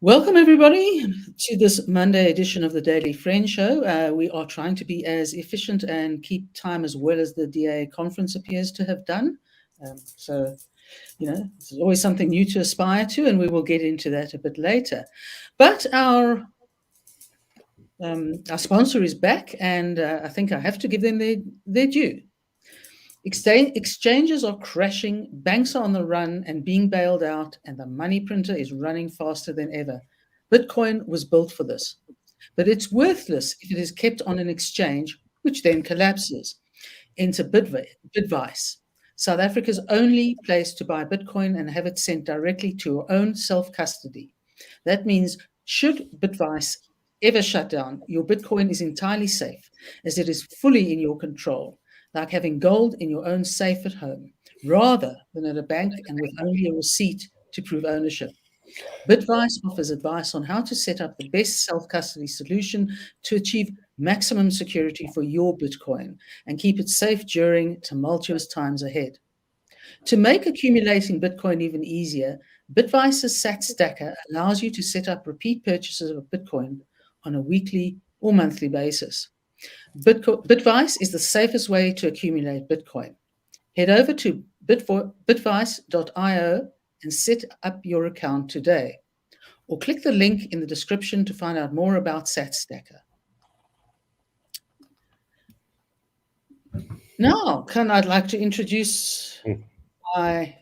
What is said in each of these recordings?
Welcome, everybody, to this Monday edition of the Daily Friend Show. We are trying to be as efficient and keep time as well as the DA conference appears to have done. So, there's always something new to aspire to, and we will get into that a bit later. But our sponsor is back, and I think I have to give them their due. Exchanges are crashing, banks are on the run and being bailed out, and the money printer is running faster than ever. Bitcoin was built for this, but it's worthless if it is kept on an exchange, which then collapses. Enter Bitvice, South Africa's only place to buy Bitcoin and have it sent directly to your own self-custody. That means should Bitvice ever shut down, your Bitcoin is entirely safe, as it is fully in your control, like having gold in your own safe at home, rather than at a bank and with only a receipt to prove ownership. Bitvice offers advice on how to set up the best self-custody solution to achieve maximum security for your Bitcoin and keep it safe during tumultuous times ahead. To make accumulating Bitcoin even easier, Bitvice's SAT Stacker allows you to set up repeat purchases of Bitcoin on a weekly or monthly basis. Bitvice is the safest way to accumulate Bitcoin. Head over to bitvice.io and set up your account today, or click the link in the description to find out more about SAT Stacker. Now, I'd like to introduce my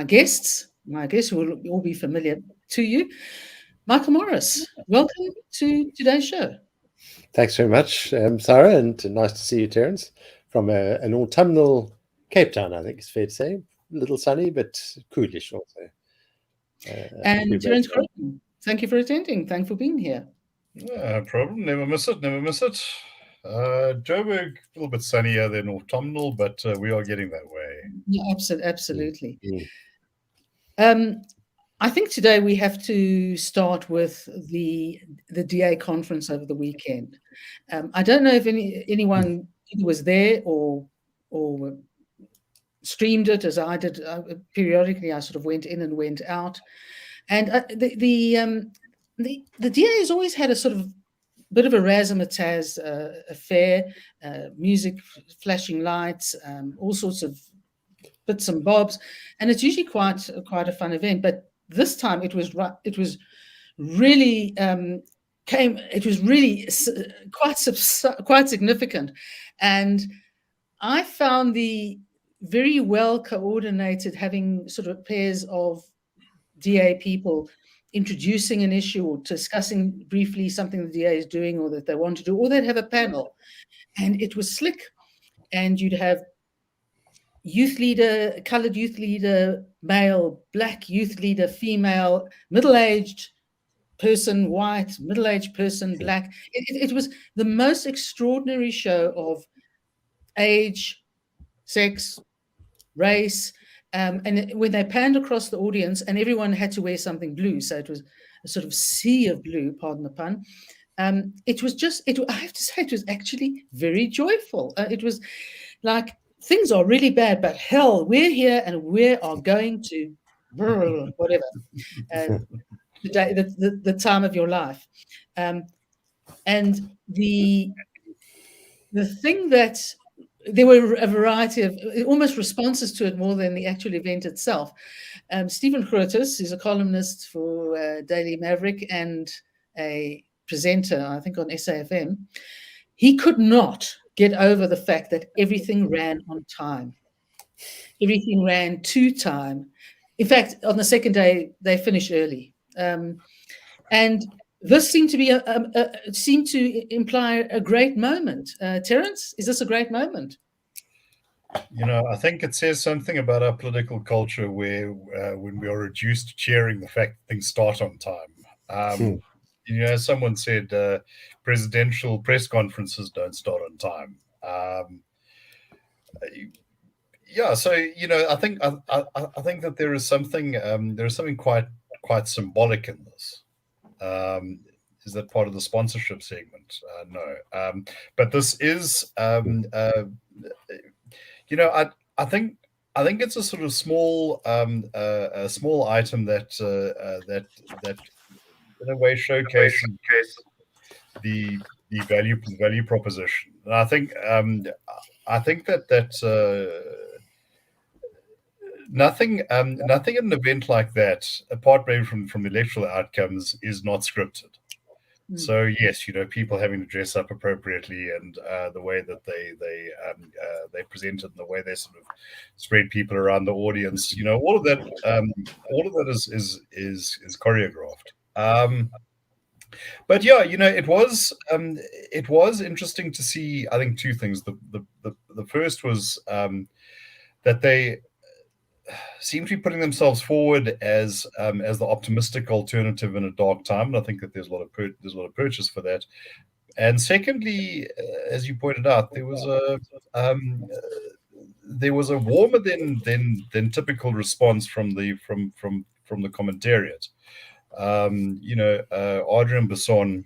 guests. My guests will all be familiar to you. Michael Morris, welcome to today's show. Thanks very much, Sarah, and nice to see you, Terence, from an autumnal Cape Town, I think it's fair to say. A little sunny, but coolish also. And Terence Corrigan, thank you for attending. Thanks for being here. No problem. Never miss it. Joburg, a little bit sunnier than autumnal, but we are getting that way. Yeah, absolutely. I think today we have to start with the DA conference over the weekend. I don't know if anyone was there or streamed it as I did. Periodically, I sort of went in and went out, and the DA has always had a sort of bit of a razzmatazz affair, music, flashing lights, all sorts of bits and bobs, and it's usually quite a fun event. But this time it was really quite significant, and I found the very well coordinated, having sort of pairs of DA people introducing an issue or discussing briefly something the DA is doing or that they want to do, or they'd have a panel, and it was slick. And you'd have youth leader, colored youth leader, male, black youth leader, female, middle-aged person, white, middle-aged person, black. It was the most extraordinary show of age, sex, race, and when they panned across the audience, and everyone had to wear something blue, so it was a sort of sea of blue, pardon the pun. It was just, I have to say, it was actually very joyful. It was like, things are really bad, but hell, we're here and we are going to whatever, the time of your life. And the thing that there were a variety of almost responses to it more than the actual event itself. Stephen Grootes is a columnist for Daily Maverick and a presenter, I think, on SAFM. He could not get over the fact that everything ran on time. Everything ran to time. In fact, on the second day, they finished early. And this seemed to imply a great moment. Terence, is this a great moment? I think it says something about our political culture where when we are reduced to cheering the fact that things start on time. Someone said presidential press conferences don't start on time. So I think that there is something quite symbolic in this. is that part of the sponsorship segment? No. But this is, I think it's a sort of small a small item that that in a way showcases the value proposition. And I think that nothing nothing in an event like that, apart maybe from the electoral outcomes, is not scripted. So yes, people having to dress up appropriately, and the way that they present it, and the way they sort of spread people around the audience, all of that is choreographed. But yeah, it was interesting to see. I think two things. The first was that they seem to be putting themselves forward as the optimistic alternative in a dark time, and I think that there's a lot of purchase for that. And secondly, as you pointed out, there was a warmer than typical response from the commentariat. Adrian Besson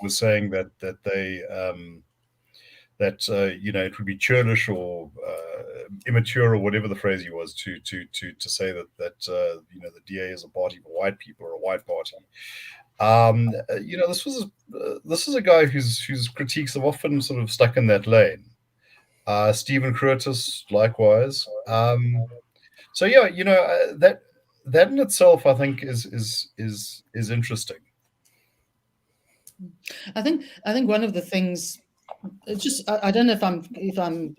was saying that they it would be churlish or immature, or whatever the phrase he was, to say that the DA is a party for white people, or a white party. This is a guy whose critiques have often sort of stuck in that lane. Stephen Curtis, likewise. So yeah, that in itself, I think, is interesting. I think one of the things, just I don't know if I'm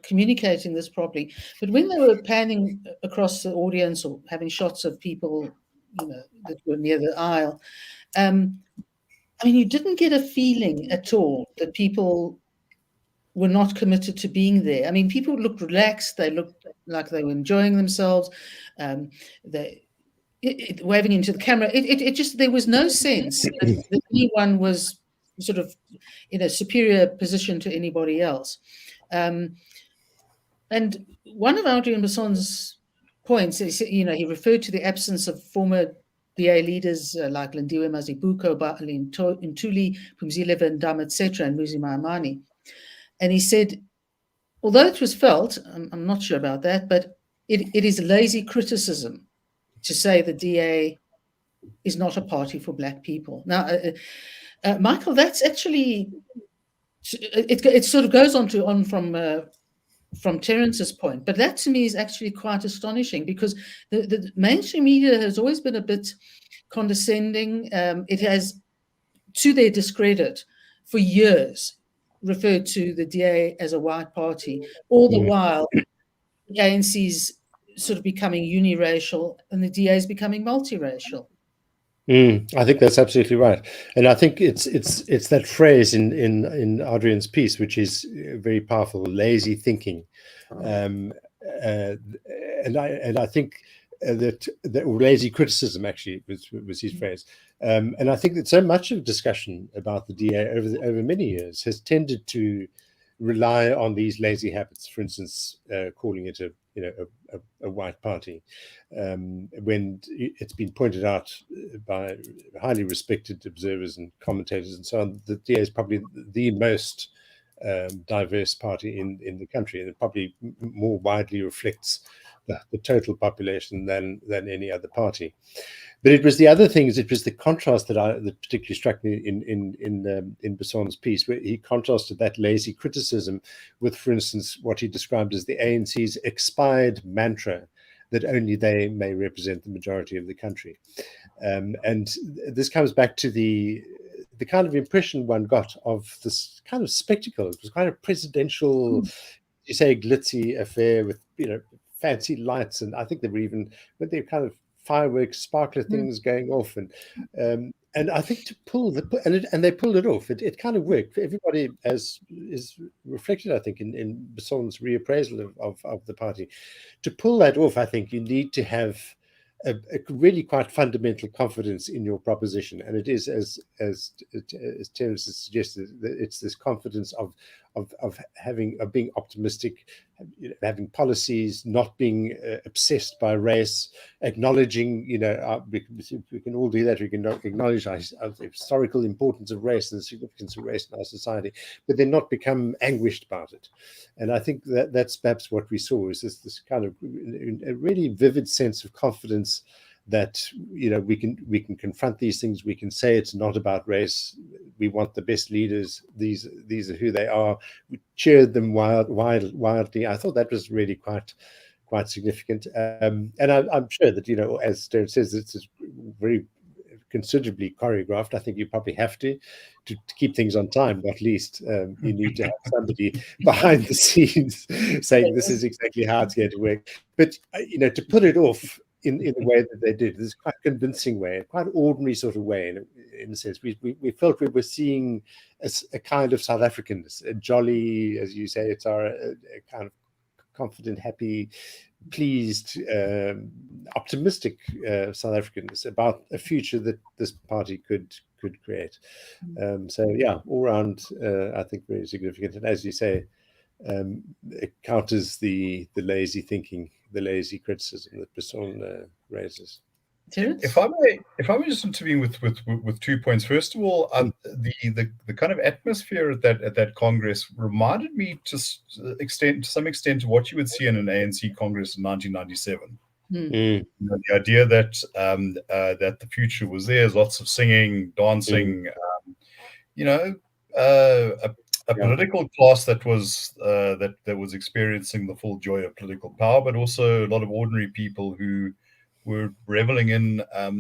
communicating this properly, but when they were panning across the audience or having shots of people, that were near the aisle, I mean, you didn't get a feeling at all that people were not committed to being there. I mean, people looked relaxed. They looked like they were enjoying themselves. Waving into the camera. It just, there was no sense that anyone was sort of in a superior position to anybody else. And one of Adrian Besson's points is, he referred to the absence of former DA leaders like Lindiwe Mazibuko, Ntuli, Phumzile Ndam, etc., and Muzi Maimane. And he said, although it was felt, I'm not sure about that, but it is lazy criticism to say the DA is not a party for Black people. Now, Michael, that's actually, it sort of goes on from Terence's point, but that to me is actually quite astonishing, because the mainstream media has always been a bit condescending. It has, to their discredit, for years referred to the DA as a white party, all the while the ANC's sort of becoming uniracial and the DA is becoming multiracial. I think that's absolutely right, and I think it's that phrase in Adrian's piece, which is very powerful: lazy thinking, and I think that lazy criticism actually was his phrase, and I think that so much of discussion about the DA over many years has tended to rely on these lazy habits. For instance, calling it a white party, when it's been pointed out by highly respected observers and commentators and so on, the DA is probably the most diverse party in the country, and it probably more widely reflects the total population than any other party. But it was the other things. It was the contrast that particularly struck me in Besson's piece, where he contrasted that lazy criticism with, for instance, what he described as the ANC's expired mantra that only they may represent the majority of the country. And this comes back to the kind of impression one got of this kind of spectacle. It was kind of presidential, you say, glitzy affair with fancy lights, and I think there were kind of fireworks, sparkler things going off, and I think to pull and they pulled it off. It kind of worked for everybody, as is reflected, I think, in Besson's reappraisal of the party. To pull that off, I think you need to have a really quite fundamental confidence in your proposition, and it is as Terence has suggested, that it's this confidence of being optimistic, having policies, not being obsessed by race, acknowledging, we can all do that. We can acknowledge the historical importance of race and the significance of race in our society, but then not become anguished about it. And I think that's perhaps what we saw, is this kind of a really vivid sense of confidence that we can confront these things. We can say it's not about race. We want the best leaders. These are who they are. We cheered them wildly. I thought that was really quite significant. And I'm sure that as Terence says, it's very considerably choreographed. I think you probably have to keep things on time. At least you need to have somebody behind the scenes saying this is exactly how it's going to work. But to put it off in the way that they did, this quite convincing way, quite ordinary sort of way, in a sense. We felt we were seeing a kind of South Africanness, a jolly, as you say, it's a kind of confident, happy, pleased, optimistic South Africanness about a future that this party could create. So yeah, all round, I think very significant. And as you say, it counters the lazy thinking, the lazy criticism that Besson raises. If I may just intervene with 2 points. First of all, the kind of atmosphere at that Congress reminded me to some extent to what you would see in an ANC Congress in 1997. The idea that that the future was there, lots of singing, dancing, a political class that was experiencing the full joy of political power, but also a lot of ordinary people who were reveling in a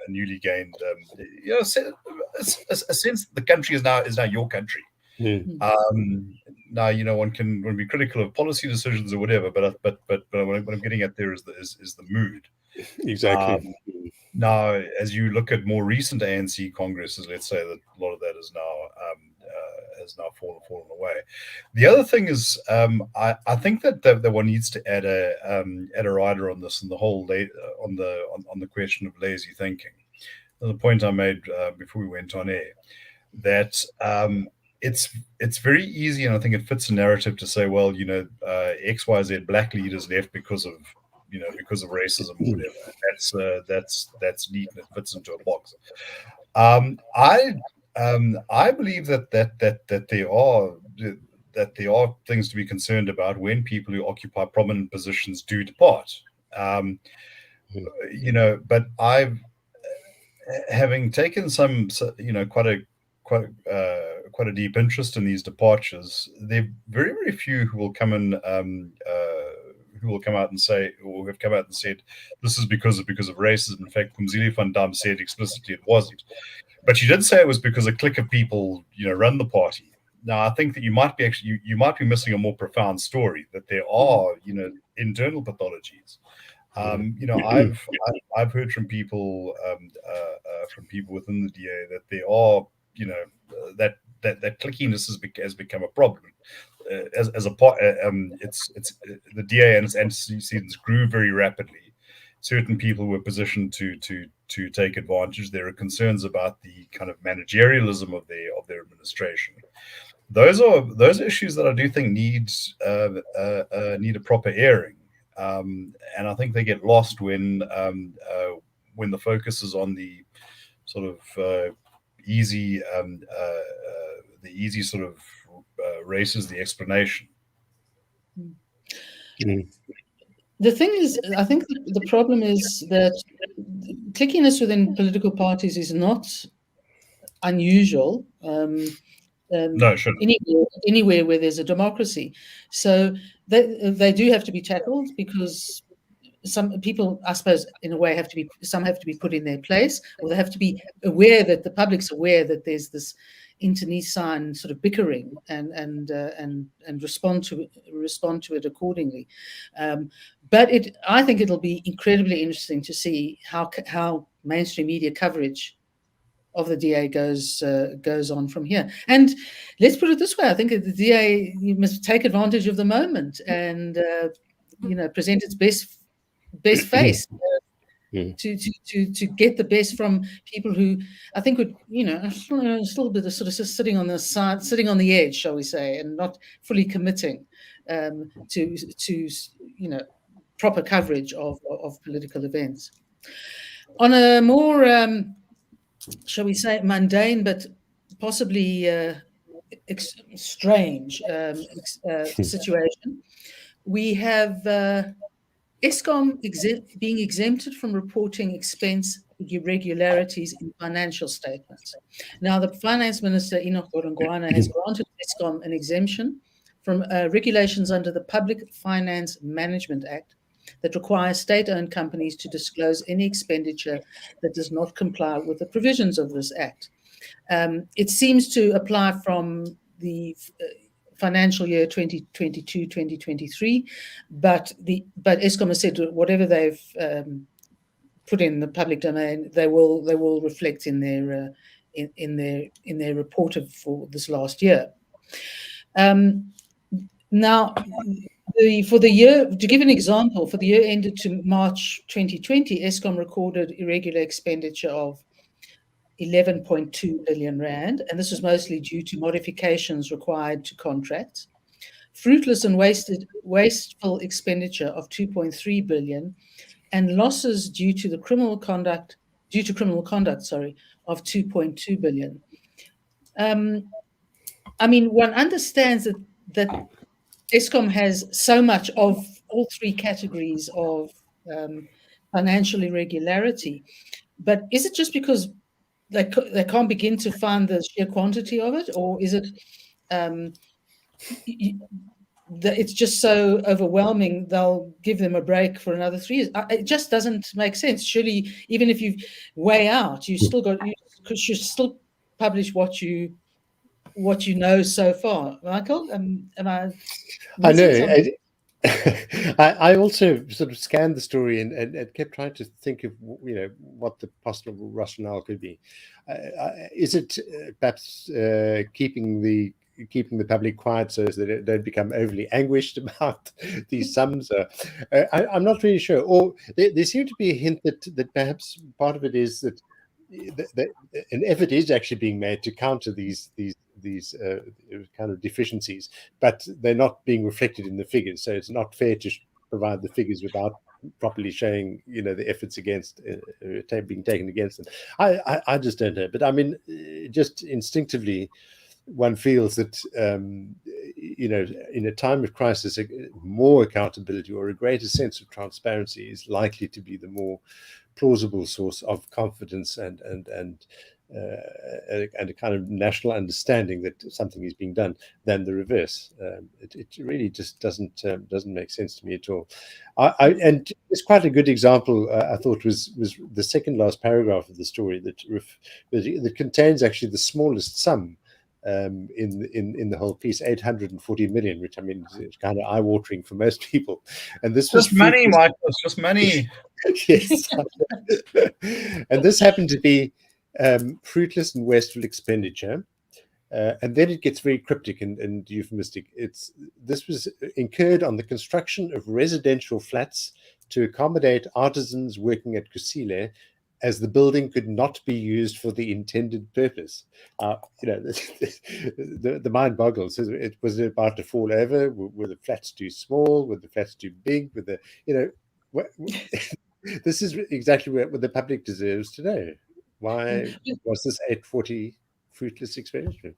newly gained a sense that the country is now your country. Now one can be critical of policy decisions or whatever, but what I'm getting at there is the mood. Exactly. Now, as you look at more recent ANC congresses, let's say that a lot of that is now fallen away. The other thing is, I think that one needs to add a rider on this, and the whole on the question of lazy thinking. The point I made before we went on air, that it's very easy, and I think it fits a narrative to say, well, XYZ black leaders left because of racism or whatever. That's neat and it fits into a box. I believe that there are things to be concerned about when people who occupy prominent positions do depart. But having taken quite a deep interest in these departures, there are very, very few who will come out and say, or have come out and said, this is because of racism. In fact, Pumzile van Dam said explicitly it wasn't. But she did say it was because a clique of people, run the party. Now, I think that you might be missing a more profound story, that there are, internal pathologies. I've heard from people within the DA that there are, that clickiness has become a problem. As a part, the DA and its antecedents grew very rapidly. Certain people were positioned to take advantage. There are concerns about the kind of managerialism of their administration. Those are issues that I do think need a proper airing, and I think they get lost when the focus is on the sort of easy sort of races the explanation. The thing is, I think the problem is that clickiness within political parties is not unusual. No, sure. Anywhere where there's a democracy. So they do have to be tackled, because some people, I suppose, in a way, have to be put in their place, or they have to be aware that the public's aware that there's this internecine sort of bickering and respond to it accordingly. But I think it'll be incredibly interesting to see how mainstream media coverage of the DA goes on from here. And let's put it this way: I think the DA must take advantage of the moment and present its best face. to get the best from people who I think would, are still a bit of sort of just sitting on the side, sitting on the edge, shall we say, and not fully committing to proper coverage of political events. On a more, shall we say, mundane but possibly strange situation, we have Eskom being exempted from reporting expense irregularities in financial statements. Now, the Finance Minister, Enoch Godongwana, has granted Eskom an exemption from regulations under the Public Finance Management Act that require state-owned companies to disclose any expenditure that does not comply with the provisions of this act. It seems to apply from the financial year 2022-2023, but Eskom has said whatever they've put in the public domain, they will reflect in their report for this last year. Now, for the year, to give an example, for the year ended to March 2020, Eskom recorded irregular expenditure of 11.2 billion rand, and this was mostly due to modifications required to contracts. Fruitless and wasteful expenditure of 2.3 billion, and losses due to criminal conduct, of 2.2 billion. I mean, one understands that Eskom has so much of all three categories of financial irregularity, but is it just because they can't begin to find the sheer quantity of it, or is it it's just so overwhelming they'll give them a break for another 3 years? It just doesn't make sense. Surely, even if you weigh out, you should still publish what you know so far. Michael, am I? I know. I also sort of scanned the story and kept trying to think of what the possible rationale could be. Is it perhaps keeping the public quiet so that they don't become overly anguished about these sums? I'm not really sure. Or there seemed to be a hint that perhaps part of it is that an effort is actually being made to counter these kind of deficiencies, but they're not being reflected in the figures. So it's not fair to provide the figures without properly showing, the efforts against being taken against them. I just don't know. But I mean, just instinctively, one feels that in a time of crisis, more accountability or a greater sense of transparency is likely to be the more plausible source of confidence and a kind of national understanding that something is being done than the reverse. It really just doesn't make sense to me at all. And it's quite a good example. I thought was the second last paragraph of the story that contains actually the smallest sum in the whole piece, 840 million, which I mean is kind of eye-watering for most people. And this was just money, Michael. It's just money. Yes. And this happened to be fruitless and wasteful expenditure. And then it gets very cryptic and euphemistic. This was incurred on the construction of residential flats to accommodate artisans working at Kusile, as the building could not be used for the intended purpose. The mind boggles. It was about to fall over. Were the flats too small? Were the flats too big? This is exactly what the public deserves to know. Why was this 840 fruitless expenditure?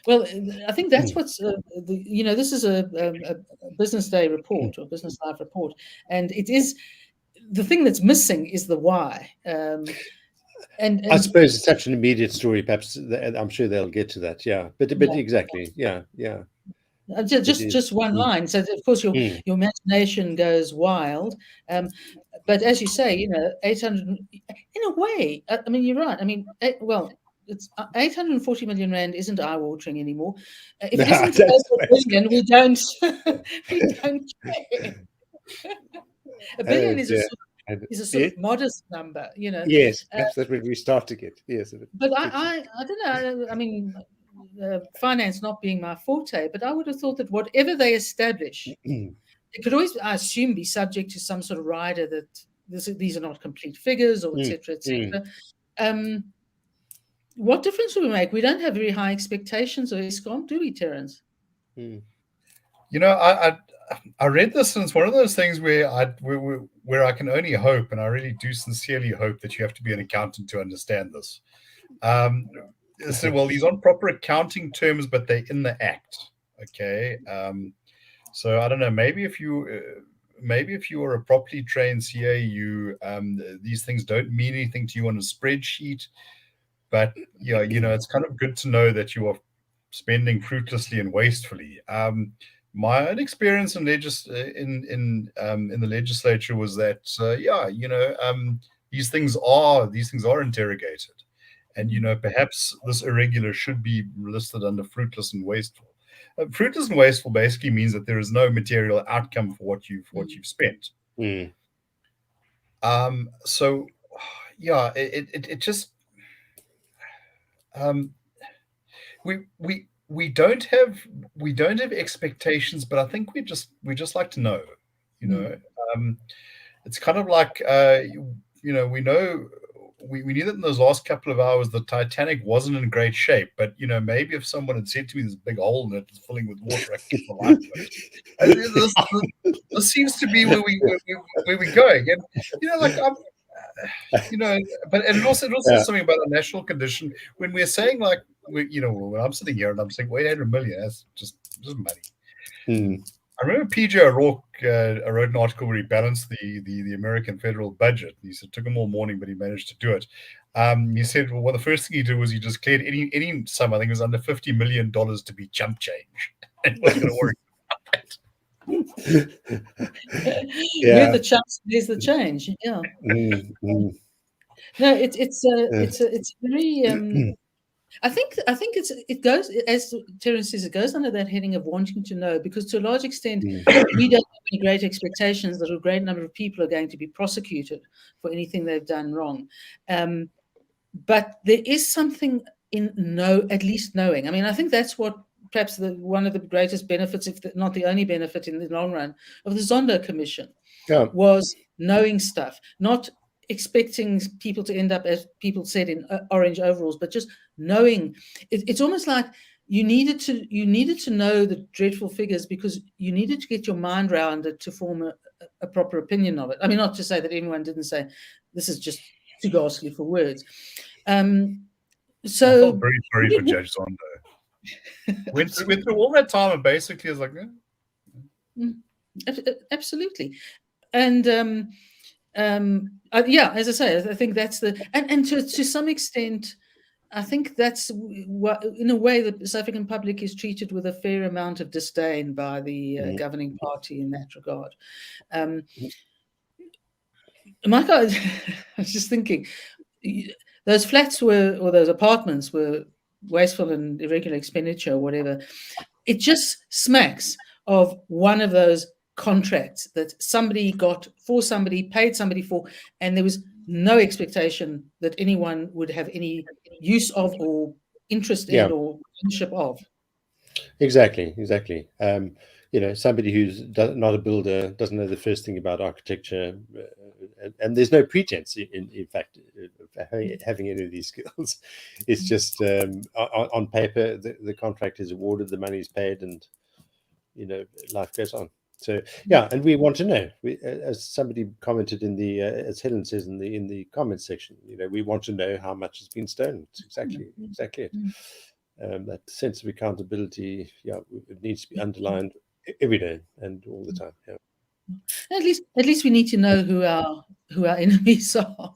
Well, I think that's what's this is a Business Day report or Business Life report, and it is. The thing that's missing is the why. And I suppose it's such an immediate story. Perhaps I'm sure they'll get to that. Yeah, but exactly. Yeah. Just one line. So of course your imagination goes wild. But as you say, 800. In a way, I mean, you're right. I mean, it's 840 million rand isn't eye-watering anymore. If it isn't over a billion, we don't care. A billion is a sort of modest number, Yes, perhaps that's where we start to get. Yes, but I don't know. I mean, finance not being my forte, but I would have thought that whatever they establish, it could always, I assume, be subject to some sort of rider that these are not complete figures, or etc., etc. What difference will we make? We don't have very high expectations of Eskom, do we, Terence? You know, I read this, and it's one of those things where I can only hope, and I really do sincerely hope, that you have to be an accountant to understand this. So, well, these aren't proper accounting terms, but they're in the act. Okay. So I don't know. Maybe if you are a properly trained CA, these things don't mean anything to you on a spreadsheet. But yeah, you know, it's kind of good to know that you are spending fruitlessly and wastefully. My own experience in the legislature was that these things are interrogated, and you know, perhaps this irregular should be listed under fruitless and wasteful. Fruitless and wasteful basically means that there is no material outcome for what you've spent. So yeah, it just we don't have expectations, but I think we just like to know, you know. It's kind of like you know, we knew that in those last couple of hours the Titanic wasn't in great shape, but you know, maybe if someone had said to me there's a big hole in it, it's filling with water, I could keep the life of it. This seems to be where we're going, and you know, like you know, but and also something about a national condition when we're saying, like, you know, when I'm sitting here and I'm saying, wait, 800 million, that's just money. I remember PJ O'Rourke wrote an article where he balanced the American federal budget. He said it took him all morning, but he managed to do it. He said, well, the first thing he did was he just cleared any sum, I think it was under $50 million, to be chump change. And he wasn't going to worry about it. Where the chumps, there's the change. Yeah. No, it's very. I think it goes, as Terence says, it goes under that heading of wanting to know, because to a large extent we don't have any great expectations that a great number of people are going to be prosecuted for anything they've done wrong. But there is something in at least knowing. I mean, I think that's what perhaps one of the greatest benefits, if not the only benefit in the long run, of the Zondo Commission was knowing stuff, not expecting people to end up, as people said, in orange overalls, but just knowing. It's almost like you needed to know the dreadful figures because you needed to get your mind around it to form a proper opinion of it. I mean, not to say that anyone didn't say this is just too ghastly for words. So I felt very sorry for Judge Zondo. Went through all that time and basically is like, absolutely. And yeah, as I say, I think that's and to some extent, I think that's what, in a way, the South African public is treated with a fair amount of disdain by the governing party in that regard. Michael, I was just thinking, those flats or those apartments were wasteful and irregular expenditure or whatever. It just smacks of one of those contracts that somebody got for somebody, paid somebody for, and there was no expectation that anyone would have any use of or interest in or ownership of. Exactly. You know, somebody who's not a builder, doesn't know the first thing about architecture, and there's no pretense, in fact, of having any of these skills. It's just on paper, the contract is awarded, the money is paid, and you know, life goes on. So yeah, and we want to know. As somebody commented as Helen says in the comments section, you know, we want to know how much has been stolen. It's exactly it. That sense of accountability, it needs to be underlined every day and all the time. Yeah. At least we need to know who our enemies are.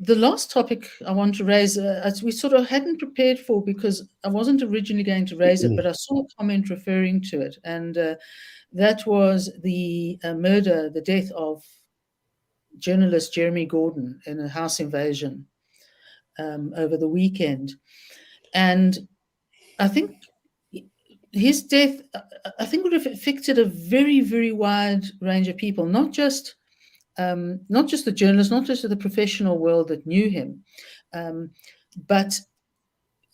The last topic I want to raise, we sort of hadn't prepared for because I wasn't originally going to raise it, but I saw a comment referring to it, and that was the the death of journalist Jeremy Gordin in a house invasion over the weekend. And I think his death, would have affected a very, very wide range of people, not just the journalists, not just the professional world that knew him, but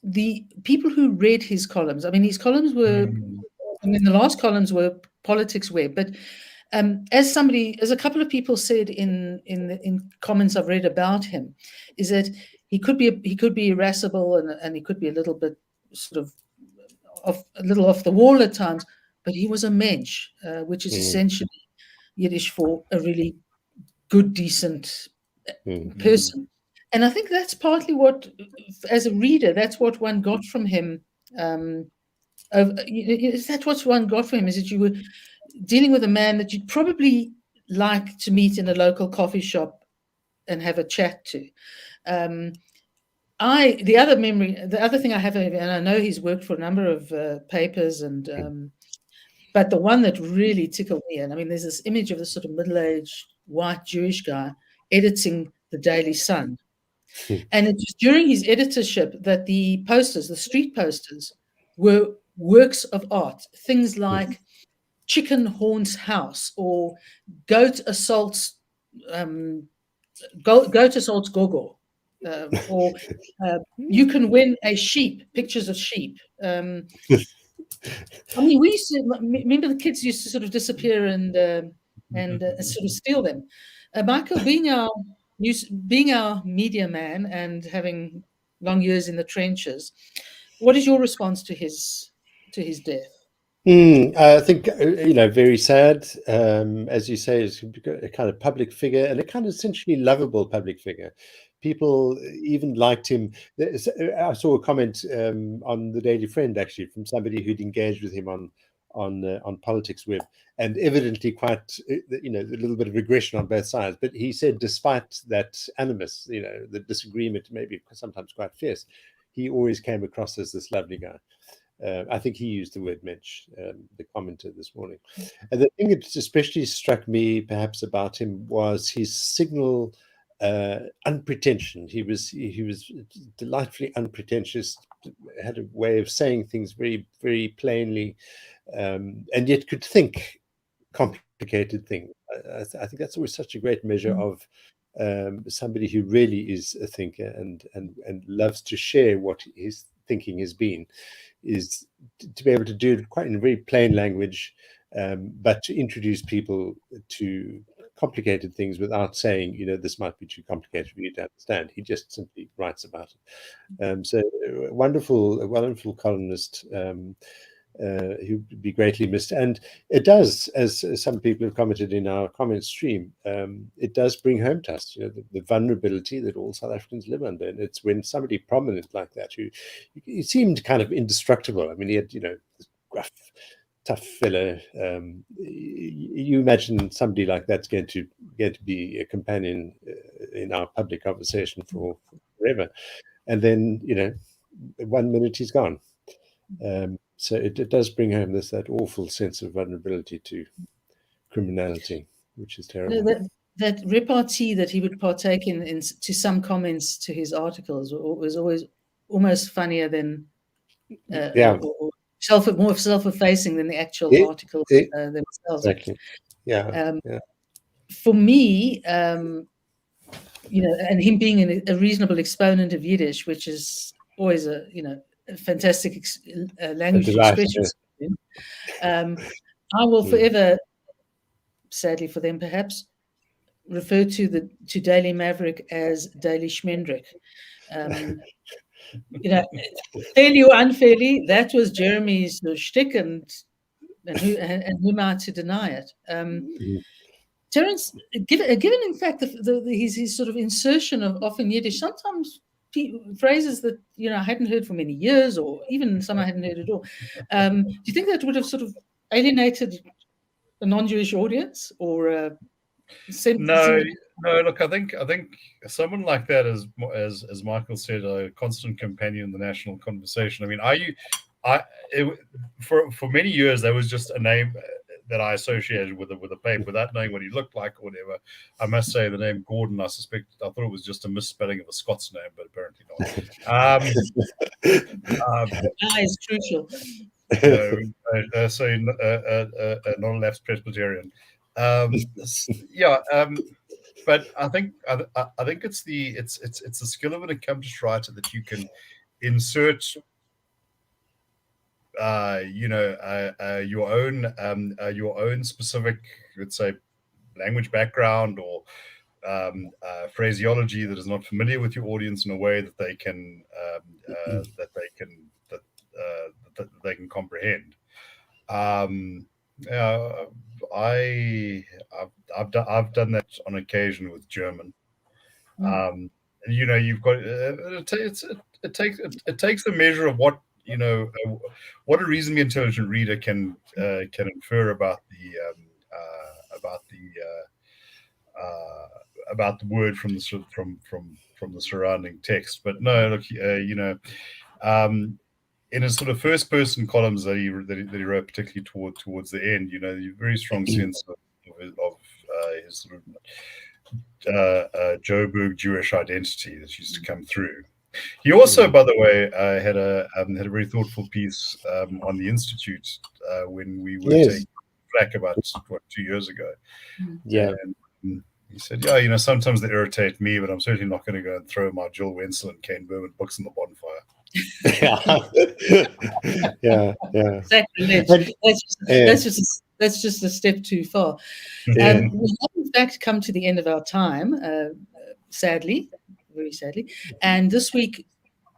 the people who read his columns. I mean, his columns were, the last columns were politics web, but as a couple of people said in comments I've read about him, is that he could be irascible and he could be a little bit sort of a little off the wall at times, but he was a mensch, which is essentially Yiddish for a really good, decent person. And I think that's partly what, as a reader, that's what one got from him. That's what one got from him, is that you were dealing with a man that you'd probably like to meet in a local coffee shop and have a chat to. The other thing I have, and I know he's worked for a number of papers, but the one that really tickled me, and I mean, there's this image of this sort of middle-aged white Jewish guy editing the Daily Sun. And it was during his editorship that the street posters, were works of art. Things like chicken haunts house, or goat assaults Gogo, or you can win a sheep, pictures of sheep. I mean, we used to remember the kids used to sort of disappear and sort of steal them. Michael, being our media man and having long years in the trenches, what is your response to his death? I think, very sad. As you say, he's a kind of public figure, and a kind of essentially lovable public figure. People even liked him. I saw a comment on the Daily Friend, actually, from somebody who'd engaged with him on Politics Web, and evidently quite, a little bit of regression on both sides. But he said, despite that animus, the disagreement, maybe sometimes quite fierce, he always came across as this lovely guy. I think he used the word mensch, the commenter this morning. And the thing that especially struck me perhaps about him was his signal unpretension. He was delightfully unpretentious, had a way of saying things very, very plainly, and yet could think complicated things. I think that's always such a great measure of somebody who really is a thinker and loves to share what his thinking has been, is to be able to do it quite in very plain language, but to introduce people to complicated things without saying, this might be too complicated for you to understand. He just simply writes about it. So a wonderful columnist who would be greatly missed. And it does, as some people have commented in our comment stream, it does bring home to us, the vulnerability that all South Africans live under. And it's when somebody prominent like that, who he seemed kind of indestructible. I mean, he had, this gruff, tough fellow. You imagine somebody like that's going to be a companion in our public conversation for forever. And then, 1 minute he's gone. So it does bring home that awful sense of vulnerability to criminality, which is terrible. That repartee that he would partake in to some comments to his articles was always almost funnier than or more self-effacing than the actual articles themselves. Exactly. Yeah. For me, and him being a reasonable exponent of Yiddish, which is always a fantastic language to express yourself. I will forever, sadly for them perhaps, refer to Daily Maverick as Daily Schmendrick. Fairly or unfairly, that was Jeremy's shtick, and who am I to deny it? Terence, given in fact his sort of insertion of often Yiddish, sometimes phrases that I hadn't heard for many years, or even some I hadn't heard at all. Do you think that would have sort of alienated a non-Jewish audience, or No. Look, I think someone like that is, as Michael said, a constant companion in the national conversation. I mean, for many years there was just a name that I associated with a paper without knowing what he looked like or whatever. I must say the name Gordon, I thought it was just a misspelling of a Scots name, but apparently not. Is crucial. So not a left Presbyterian. But I think it's the skill of an accomplished writer that you can insert your own specific, let's say, language background or phraseology that is not familiar with your audience in a way that they can they can comprehend. I've done that on occasion with German. You've got it takes a measure of what what a reasonably intelligent reader can infer about the word from the surrounding text. But no, look, in his sort of first person columns that he wrote, particularly towards the end, you very strong sense of his sort of Joburg Jewish identity that used to come through. He also, by the way, had a very thoughtful piece on the Institute when we were taking flack about 2 years ago. Yeah. And he said, yeah, sometimes they irritate me, but I'm certainly not going to go and throw my Jill Wenzel and Kane Berman books in the bonfire. Yeah. Sacrilege. That's just a step too far. We have in fact come to the end of our time, sadly, very sadly. And this week,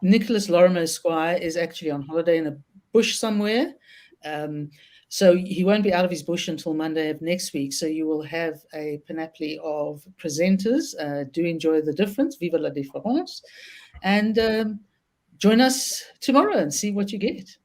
Nicholas Lorimer Esquire is actually on holiday in a bush somewhere. So he won't be out of his bush until Monday of next week. So you will have a panoply of presenters. Do enjoy the difference. Vive la différence. And join us tomorrow and see what you get.